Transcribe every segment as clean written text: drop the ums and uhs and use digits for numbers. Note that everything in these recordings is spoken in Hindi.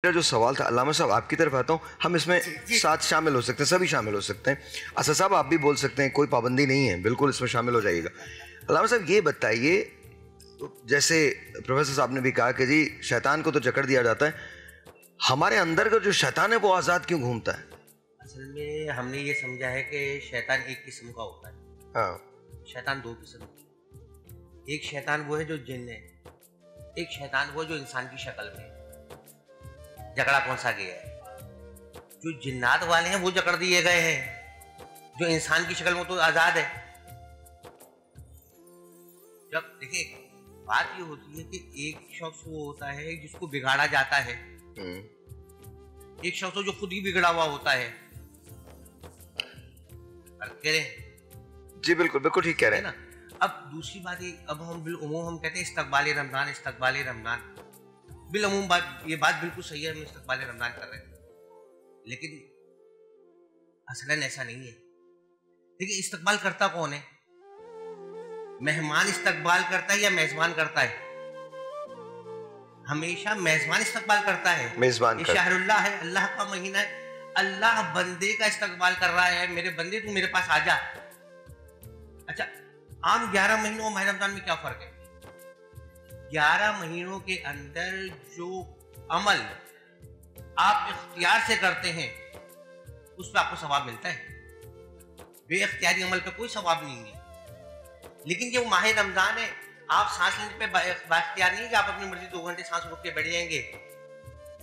मेरा जो सवाल था, अल्लामा साहब आपकी तरफ आता हूँ, हम इसमें साथ शामिल हो सकते हैं, सभी शामिल हो सकते हैं। असद साहब आप भी बोल सकते हैं, कोई पाबंदी नहीं है, बिल्कुल इसमें शामिल हो जाइएगा। अल्लामा साहब ये बताइए, जैसे प्रोफेसर साहब ने भी कहा कि जी शैतान को तो जकड़ दिया जाता है, हमारे अंदर का जो शैतान है वो आज़ाद क्यों घूमता है? असल में हमने ये समझा है कि शैतान एक किस्म का होता है। हाँ, शैतान दो किस्म के, एक शैतान वो है जो जिन है, एक शैतान वो जो इंसान की शक्ल में है। जकड़ा कौन सा गया है? जो जिन्नात वाले हैं वो जकड़ दिए गए हैं, जो इंसान की शक्ल में तो आजाद है। जब देखिए बात ये होती है कि एक शख्स वो होता है जिसको बिगाड़ा जाता है, एक शख्स जो खुद ही बिगड़ा हुआ होता है। कह रहे जी बिल्कुल बिल्कुल ठीक कह रहे हैं ना। अब दूसरी बात है, अब हम बिलउमूम हम कहते हैं इस्तकबाल रमजान, इस्तकबाल रमजान। बिलउमूम बात, ये बात बिल्कुल सही है, हम इस्तकबाल रमजान कर रहे हैं, लेकिन असलन ऐसा नहीं है। देखिए इस्तकबाल करता कौन है? मेहमान इस्तकबाल करता है या मेजबान करता है? हमेशा मेजबान इस्तकबाल करता है। मेजबान शहरुल्लाह है, अल्लाह का महीना है, अल्लाह बंदे का इस्तकबाल कर रहा है, मेरे बंदे तू मेरे पास आ जा। अच्छा, आम 11 महीनों और माह रमजान में क्या फर्क है? 11 महीनों के अंदर जो अमल आप इख्तियार से करते हैं उस पर आपको सवाब मिलता है, बेइख्तियारी अमल पे कोई सवाब नहीं है। लेकिन ये माह रमजान है, आप सांस लेने पे बाख्तियार नहीं है कि आप अपनी मर्जी 2 घंटे सांस रोक के बैठ जाएंगे,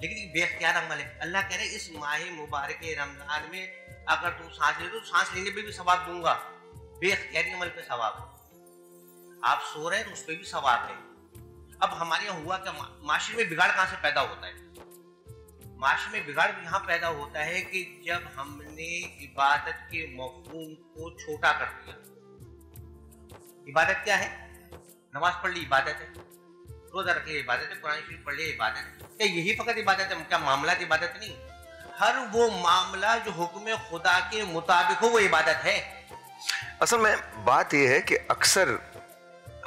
लेकिन ये बेख्तियार अमल है। अल्लाह कह रहे हैं इस माह मुबारक रमजान में अगर तुम सांस ले तो सांस लेने पे भी सवाब दूंगा, बेख्तियारी अमल पे सवाब। आप सो रहे हैं तो उस पर भी सवाब है। अब हमारे यहाँ हुआ क्या, माशरे में बिगाड़ कहाँ से पैदा होता है? माशरे में बिगाड़ यहाँ पैदा होता है कि जब हमने इबादत के मफहूम को छोटा कर दिया। इबादत क्या है? नमाज पढ़ ली इबादत है, रोजा रख लिया इबादत है, कुरान शरीफ पढ़ लिया इबादत है। क्या यही फकत इबादत है? क्या मामला इबादत नहीं? हर वो मामला जो हुक्म खुदा के मुताबिक हो वो इबादत है। असल में बात यह है कि अक्सर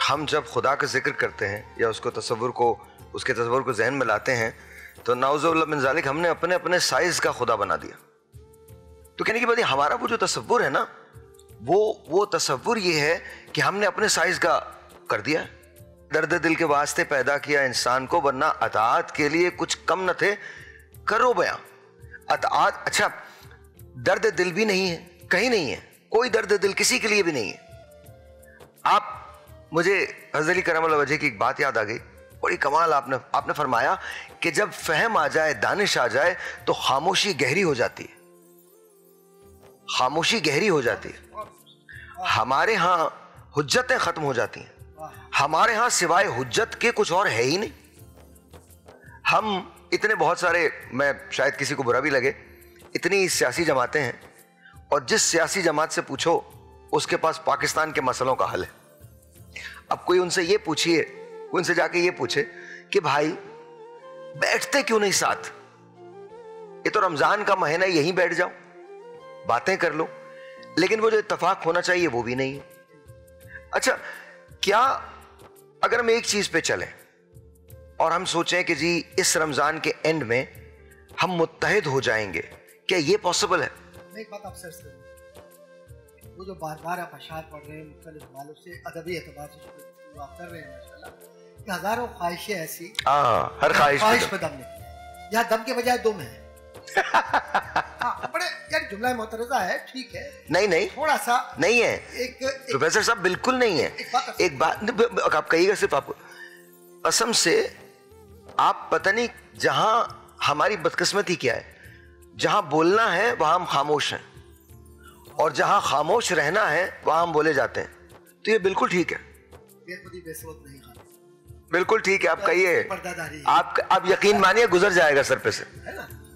हम जब खुदा का जिक्र करते हैं या उसके तसव्वुर को जहन में लाते हैं तो नाउज़ुबिल्लाह मिन ज़ालिक हमने अपने अपने साइज का खुदा बना दिया। तो कहने की बात हमारा वो जो तसव्वुर है ना, वो तसव्वुर ये है कि हमने अपने साइज का कर दिया। दर्द दिल के वास्ते पैदा किया इंसान को, वरना अताअत के लिए कुछ कम न थे, करो बयां अताअत। अच्छा, दर्द दिल भी नहीं है, कहीं नहीं है, कोई दर्द दिल किसी के लिए भी नहीं है। मुझे हज़रत अली करमल्लाहु वजह की एक बात याद आ गई, बड़ी कमाल। आपने फरमाया कि जब फहम आ जाए, दानिश आ जाए तो खामोशी गहरी हो जाती है, खामोशी गहरी हो जाती है। हमारे यहाँ हुज्जतें खत्म हो जाती हैं, हमारे यहाँ सिवाय हुज्जत के कुछ और है ही नहीं। हम इतने बहुत सारे, मैं शायद किसी को बुरा भी लगे, इतनी सियासी जमातें हैं और जिस सियासी जमात से पूछो उसके पास पाकिस्तान के मसलों का हल है। अब कोई उनसे ये पूछिए, कोई उनसे जाके ये पूछे कि भाई बैठते क्यों नहीं साथ, ये तो रमजान का महीना, यहीं बैठ जाओ, बातें कर लो। लेकिन वो जो इत्तेफाक होना चाहिए वो भी नहीं है। अच्छा, क्या अगर हम एक चीज पे चलें और हम सोचें कि जी इस रमजान के एंड में हम मुत्तहिद हो जाएंगे, क्या ये पॉसिबल है? मैं एक बात आपसे अर्ज करूं, वो जो बार बार आप अशार पढ़ रहे हैं मुख्तलिफ हवालों से, अदबी एतबार से जो आप कर रहे हैं माशाल्लाह, कि हजारों ख्वाहिशें ऐसी, हर ख्वाहिश पे दम नहीं, यहाँ दम के बजाय दुम है। हाँ, बड़े यार जुमला मोतरज़ा है, ठीक है, नहीं थोड़ा सा नहीं है एक प्रोफेसर साहब, बिल्कुल नहीं है। एक बात आप कहिएगा, सिर्फ आपको कसम से, आप पता नहीं जहां हमारी बदकिस्मती क्या है, जहां बोलना है वहां हम खामोश हैं और जहां खामोश रहना है वहां हम बोले जाते हैं। तो ये बिल्कुल ठीक है, बिल्कुल ठीक है। आप कहिए, आप यकीन मानिए गुजर जाएगा सर पे से,